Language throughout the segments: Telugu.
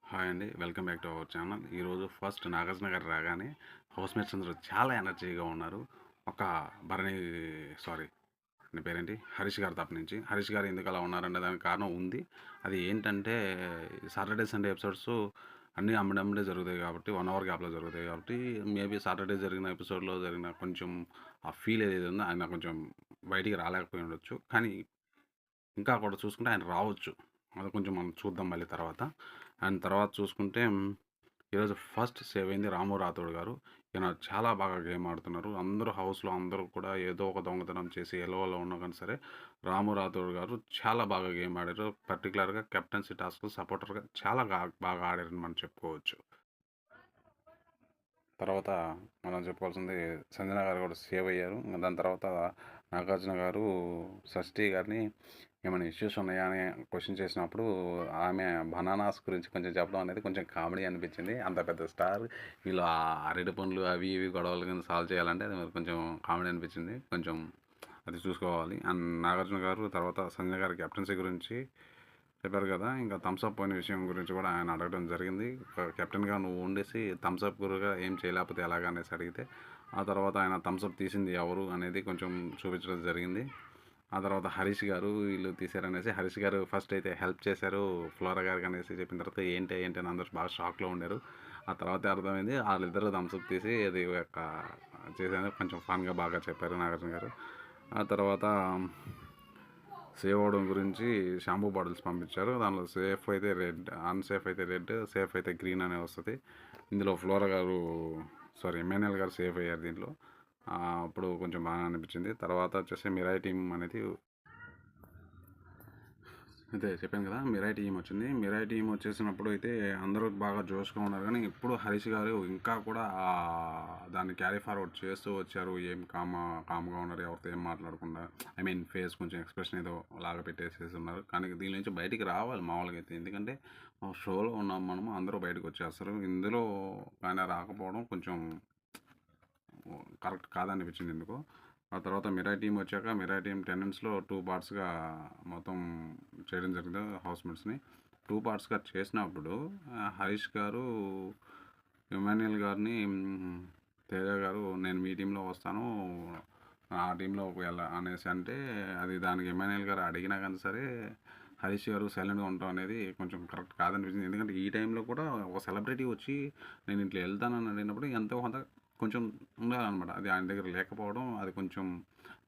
హాయ్ అండి. Welcome back to our channel. ఈరోజు ఫస్ట్ నాగార్జున గారు రాగానే హౌస్‌మేట్స్ అందరూ చాలా ఎనర్జీగా ఉన్నారు. ఒక భరణి సారీ ఆయన పేరేంటి? హరీష్ గారి తరపు నుంచి. హరీష్ గారు ఎందుకు అలా ఉన్నారంటే దానికి కారణం ఉంది. అది ఏంటంటే సాటర్‌డే, సండే ఎపిసోడ్స్ అన్నీ అమ్మడమ్మడే జరుగుతాయి కాబట్టి 1 అవర్ గ్యాప్‌లో జరుగుతాయి కాబట్టి మేబీ సాటర్‌డే జరిగిన ఎపిసోడ్‌లో జరిగిన కొంచెం ఆ ఫీల్ ఏదైతే ఉందో ఆయన కొంచెం బయటికి రాలేకపోయి ఉండొచ్చు. కానీ ఇంకా కూడా చూసుకుంటే ఆయన రావచ్చు. అది కొంచెం మనం చూద్దాం మళ్ళీ తర్వాత. ఆయన తర్వాత చూసుకుంటే ఈరోజు ఫస్ట్ సేవ్ అయింది రాము రాథోడ్ గారు. ఈయన చాలా బాగా గేమ్ ఆడుతున్నారు. అందరూ హౌస్‌లో అందరూ కూడా ఏదో ఒక దొంగతనం చేసి ఎలవలో ఉన్నా కానీ సరే, రాము రాథోడ్ గారు చాలా బాగా గేమ్ ఆడారు. పర్టిక్యులర్‌గా కెప్టెన్సీ టాస్క్‌లో సపోర్టర్‌గా చాలా బాగా ఆడారని మనం చెప్పుకోవచ్చు. తర్వాత మనం చెప్పుకోవాల్సింది సంజన గారు కూడా సేవ్ అయ్యారు. దాని తర్వాత నాగార్జున గారు షష్ఠి గారిని ఏమైనా ఇష్యూస్ ఉన్నాయా అని క్వశ్చన్ చేసినప్పుడు ఆమె బనానాస్ గురించి కొంచెం చెప్పడం అనేది కొంచెం కామెడీ అనిపించింది. అంత పెద్ద స్టార్ వీళ్ళు ఆ అరటి పండ్లు అవి ఇవి గొడవలు కింద సాల్వ్ చేయాలంటే అది మరి కొంచెం కామెడీ అనిపించింది. కొంచెం అది చూసుకోవాలి. అండ్ నాగార్జున గారు తర్వాత సంజయ్ గారి కెప్టెన్సీ గురించి చెప్పారు కదా. ఇంకా థమ్స్అప్ పోయిన విషయం గురించి కూడా ఆయన అడగడం జరిగింది. కెప్టెన్గా నువ్వు ఉండేసి థమ్స్అప్ గురుగా ఏం చేయలేకపోతే ఎలాగ అనేసి అడిగితే ఆ తర్వాత ఆయన థమ్స్అప్ తీసింది ఎవరు అనేది కొంచెం చూపించడం జరిగింది. ఆ తర్వాత హరీష్ గారు వీళ్ళు తీశారనేసి హరీష్ గారు ఫస్ట్ అయితే హెల్ప్ చేశారు ఫ్లోరా గారికి అనేసి చెప్పిన తర్వాత ఏంటి ఏంటి అని అందరూ బాగా షాక్లో ఉండారు. ఆ తర్వాత అర్థమైంది వాళ్ళిద్దరూ థమ్స్అప్ తీసి అది ఒక చేశారు. కొంచెం ఫన్గా బాగా చెప్పారు నాగార్జున గారు. ఆ తర్వాత సేవ్ అవ్వడం గురించి షాంపూ బాటిల్స్ పంపించారు. దానిలో సేఫ్ అయితే రెడ్, అన్సేఫ్ అయితే రెడ్, సేఫ్ అయితే గ్రీన్ అనే వస్తుంది. ఇందులో ఫ్లోరా గారు సారీ ఎమ్మెన్ఎల్ గారు సేఫ్ అయ్యారు దీంట్లో. అప్పుడు కొంచెం బాగా అనిపించింది. తర్వాత వచ్చేసి మిరాయి టీం అనేది అదే చెప్పాను కదా. మిరాయి టీం వచ్చింది. మిరాయి టీం వచ్చేసినప్పుడు అయితే అందరూ బాగా జోష్గా ఉన్నారు. కానీ ఇప్పుడు హరీష్ గారు ఇంకా కూడా దాన్ని క్యారీ ఫార్వర్డ్ చేస్తూ వచ్చారు. ఏం కామ్గా ఉన్నారు, ఎవరితో ఏం మాట్లాడకుండా. ఐ మీన్ ఫేస్ కొంచెం ఎక్స్ప్రెషన్ ఏదో లాగా పెట్టేసేసి ఉన్నారు. కానీ దీని నుంచి బయటికి రావాలి మామూలుగా అయితే. ఎందుకంటే షోలో ఉన్నాం మనము, అందరూ బయటకు వచ్చేస్తారు. ఇందులో ఆయన రాకపోవడం కొంచెం కరెక్ట్ కాదనిపించింది ఎందుకో. ఆ తర్వాత మిరాయి టీం వచ్చాక మిరాయి టీం టెనెంట్స్లో 2 పార్ట్స్గా మొత్తం చేయడం జరిగింది హౌస్మేట్స్ని. 2 పార్ట్స్గా చేసినప్పుడు హరీష్ గారు ఇమాన్యుయల్ గారిని తేజ గారు నేను మీ టీంలో వస్తాను ఆ టీంలో వెళ్ళ అనేసి అంటే అది దానికి ఇమాన్యుయల్ గారు అడిగినా కానీ సరే హరీష్ గారు సైలెంట్గా ఉండటం అనేది కొంచెం కరెక్ట్ కాదనిపించింది. ఎందుకంటే ఈ టైంలో కూడా ఒక సెలబ్రిటీ వచ్చి నేను ఇట్లా వెళ్తానని అడిగినప్పుడు ఎంతో కొంత కొంచెం ఉండాలన్నమాట. అది ఆయన దగ్గర లేకపోవడం అది కొంచెం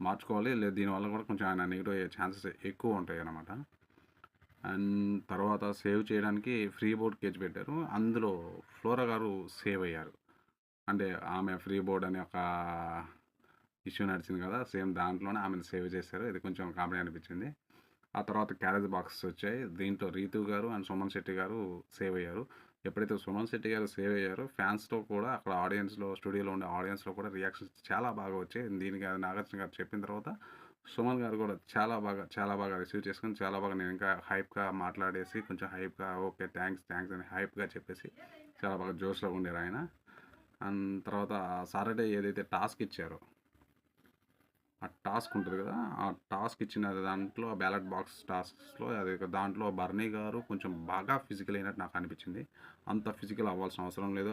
మార్చుకోవాలి. లేదు దీనివల్ల కూడా కొంచెం ఆయన నెగిటివ్ అయ్యే ఛాన్సెస్ ఎక్కువ ఉంటాయి అన్నమాట. అండ్ తర్వాత సేవ్ చేయడానికి ఫ్రీ బోర్డ్ కేజ్ పెట్టారు. అందులో ఫ్లోరా గారు సేవ్ అయ్యారు. అంటే ఆమె ఫ్రీ బోర్డ్ అనే ఒక ఇష్యూ నడిచింది కదా. సేమ్ దాంట్లోనే ఆమెను సేవ్ చేశారు. ఇది కొంచెం కామెడీ అనిపించింది. ఆ తర్వాత క్యారేజ్ బాక్సెస్ వచ్చాయి. దీంట్లో రీతు గారు అండ్ సుమన్ శెట్టి గారు సేవ్ అయ్యారు. ఎప్పుడైతే సుమన్ శెట్టి గారు సేవ్ అయ్యారో ఫ్యాన్స్తో కూడా అక్కడ ఆడియన్స్లో స్టూడియోలో ఉండే ఆడియన్స్లో కూడా రియాక్షన్స్ చాలా బాగా వచ్చాయి. దీనికి నాగార్జున గారు చెప్పిన తర్వాత సుమన్ గారు కూడా చాలా బాగా రిసీవ్ చేసుకొని చాలా బాగా నేను ఇంకా హైప్గా మాట్లాడేసి కొంచెం హైప్గా ఓకే థ్యాంక్స్ థ్యాంక్స్ అని హైప్గా చెప్పేసి చాలా బాగా జోష్లో ఉండేరు ఆయన. అండ్ తర్వాత సాటర్డే ఏదైతే టాస్క్ ఇచ్చారో ఆ టాస్క్ ఉంటుంది కదా. ఆ టాస్క్ ఇచ్చిన దాంట్లో బ్యాలెట్ బాక్స్ టాస్క్స్లో అది దాంట్లో బర్నీ గారు కొంచెం బాగా ఫిజికల్ అయినట్టు నాకు అనిపించింది. అంత ఫిజికల్ అవ్వాల్సిన అవసరం లేదు.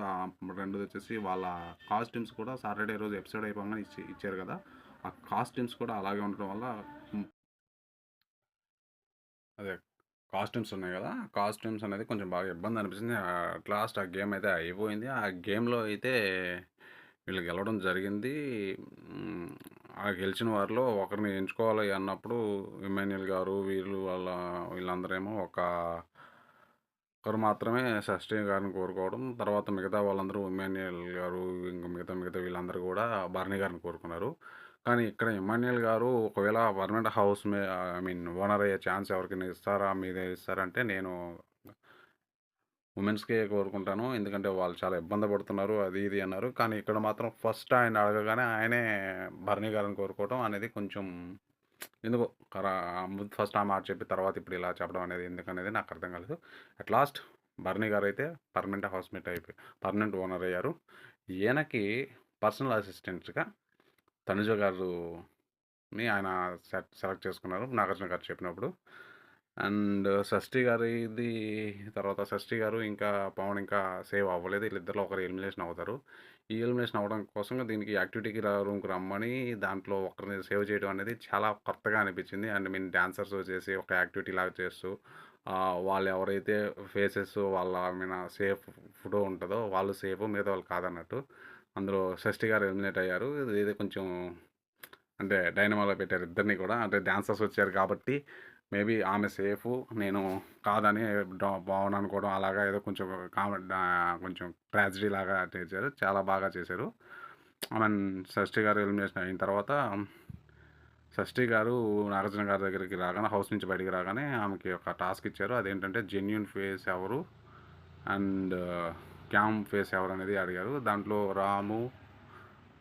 రెండోది వచ్చేసి వాళ్ళ కాస్ట్యూమ్స్ కూడా సాటర్డే రోజు ఎపిసోడ్ అయిపోగానే ఇచ్చారు కదా. ఆ కాస్ట్యూమ్స్ కూడా అలాగే ఉండటం వల్ల అదే కాస్ట్యూమ్స్ ఉన్నాయి కదా. కాస్ట్యూమ్స్ అనేది కొంచెం బాగా ఇబ్బంది అనిపించింది. అట్ లాస్ట్ ఆ గేమ్ అయితే అయిపోయింది. ఆ గేమ్లో అయితే వీళ్ళు గెలవడం జరిగింది. ఆ గెలిచిన వారిలో ఒకరిని ఎంచుకోవాలి అన్నప్పుడు ఇమాన్యుయల్ గారు వీళ్ళందరేమో ఒకరు మాత్రమే షష్ఠి గారిని కోరుకోవడం. తర్వాత మిగతా వాళ్ళందరూ ఇమాన్యుయల్ గారు ఇంకా మిగతా వీళ్ళందరూ కూడా బర్నీ గారిని కోరుకున్నారు. కానీ ఇక్కడ ఇమాన్యుయల్ గారు ఒకవేళ పర్మనెంట్ ఐ మీన్ ఓనర్ అయ్యే ఛాన్స్ ఎవరికైనా ఇస్తారా మీద ఇస్తారంటే నేను ఉమెన్స్కే కోరుకుంటాను. ఎందుకంటే వాళ్ళు చాలా ఇబ్బంది పడుతున్నారు అది ఇది అన్నారు. కానీ ఇక్కడ మాత్రం ఫస్ట్ ఆయన అడగగానే ఆయనే భరణి గారిని కోరుకోవడం అనేది కొంచెం ఎందుకో కరా ఫస్ట్ ఆ మాట చెప్పి తర్వాత ఇప్పుడు ఇలా చెప్పడం అనేది ఎందుకనేది నాకు అర్థం కాలేదు. అట్ లాస్ట్ భరణి గారు అయితే పర్మనెంట్ ఓనర్ అయ్యారు. ఈయనకి పర్సనల్ అసిస్టెంట్స్గా తనుజ గారుని ఆయన సెలెక్ట్ చేసుకున్నారు నాగార్జున గారు చెప్పినప్పుడు. అండ్ షష్ఠి గారిది తర్వాత షష్ఠి గారు ఇంకా పవన్ ఇంకా సేవ్ అవ్వలేదు. వీళ్ళిద్దరిలో ఒకరు ఎలిమినేషన్ అవుతారు. ఈ ఎలిమినేషన్ అవ్వడం కోసం దీనికి యాక్టివిటీకి రూమ్‌కి రమ్మని దాంట్లో ఒకరిని సేవ్ చేయడం అనేది చాలా కొత్తగా అనిపించింది. అండ్ డాన్సర్స్ వచ్చేసి ఒక యాక్టివిటీ లాగా చేస్తూ వాళ్ళు ఎవరైతే ఫేసెస్ వాళ్ళ మీద సేఫ్ ఫోటో ఉంటదో వాళ్ళు సేఫ్, మిగతా వాళ్ళు కాదన్నట్టు. అందులో షష్ఠి గారు ఎలిమినేట్ అయ్యారు. ఇదేదో కొంచెం అంటే డైనమాలో పెట్టారు ఇద్దరిని కూడా. అంటే డాన్సర్స్ వచ్చారు కాబట్టి మేబీ ఆమె సేఫు, నేను కాదని భావన అనుకోవడం అలాగా ఏదో కొంచెం కొంచెం ట్రాజడీ లాగా చేశారు. చాలా బాగా చేశారు. ఐ మీన్ షష్ఠి గారు ఎలిమినేషన్ అయిన తర్వాత షష్ఠి గారు నాగార్జున గారి దగ్గరికి రాగానే, హౌస్ నుంచి బయటికి రాగానే ఆమెకి ఒక టాస్క్ ఇచ్చారు. అదేంటంటే జెన్యూన్ ఫేస్ ఎవరు అండ్ క్యామ్ ఫేస్ ఎవరు అనేది అడిగారు. దాంట్లో రాము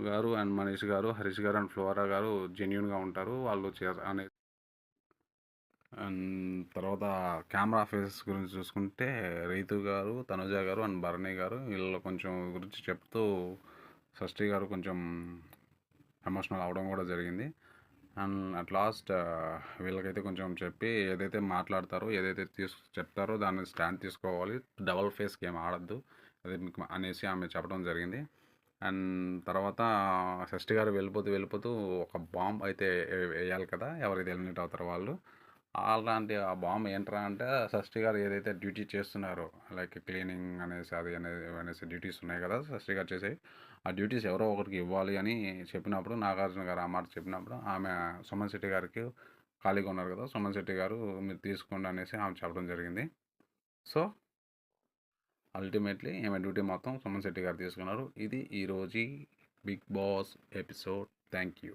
గారు అండ్ మనీష్ గారు, హరీష్ గారు అండ్ ఫ్లోరా గారు జెన్యూన్గా ఉంటారు వాళ్ళు అనే. అండ్ తర్వాత కెమెరా ఫేసెస్ గురించి చూసుకుంటే రైతు గారు, తనుజ గారు అండ్ భరణి గారు వీళ్ళు కొంచెం గురించి చెప్తూ షష్ఠి గారు కొంచెం ఎమోషనల్ అవడం కూడా జరిగింది. అండ్ అట్ లాస్ట్ వీళ్ళకైతే కొంచెం చెప్పి ఏదైతే మాట్లాడతారో, ఏదైతే చెప్తారో దాన్ని స్టాండ్ తీసుకోవాలి, డబల్ ఫేస్ గేమ్ ఆడద్దు అది మీకు అనేసి ఆమె చెప్పడం జరిగింది. అండ్ తర్వాత షష్ఠి గారు వెళ్ళిపోతూ ఒక బాంబ్ అయితే వేయాలి కదా, ఎవరైతే ఎలిమినేట్ అవుతారో వాళ్ళు. అలాంటి ఆ బాంబ్ ఏంట్రా అంటే షష్ఠి గారు ఏదైతే డ్యూటీ చేస్తున్నారో, లైక్ క్లీనింగ్ అనేసి అది అనేసి డ్యూటీస్ ఉన్నాయి కదా షష్ఠి గారు చేసేవి, ఆ డ్యూటీస్ ఎవరో ఒకరికి ఇవ్వాలి అని చెప్పినప్పుడు, నాగార్జున గారు ఆ మాట చెప్పినప్పుడు ఆమె సుమన్ శెట్టి గారికి ఖాళీగా ఉన్నారు కదా, సుమన్ శెట్టి గారు మీరు తీసుకోండి అనేసి ఆమె చెప్పడం జరిగింది. సో అల్టిమేట్లీ ఈమె డ్యూటీ మొత్తం సుమన్ శెట్టి గారు తీసుకున్నారు. ఇది ఈరోజు Bigg Boss episode. Thank you.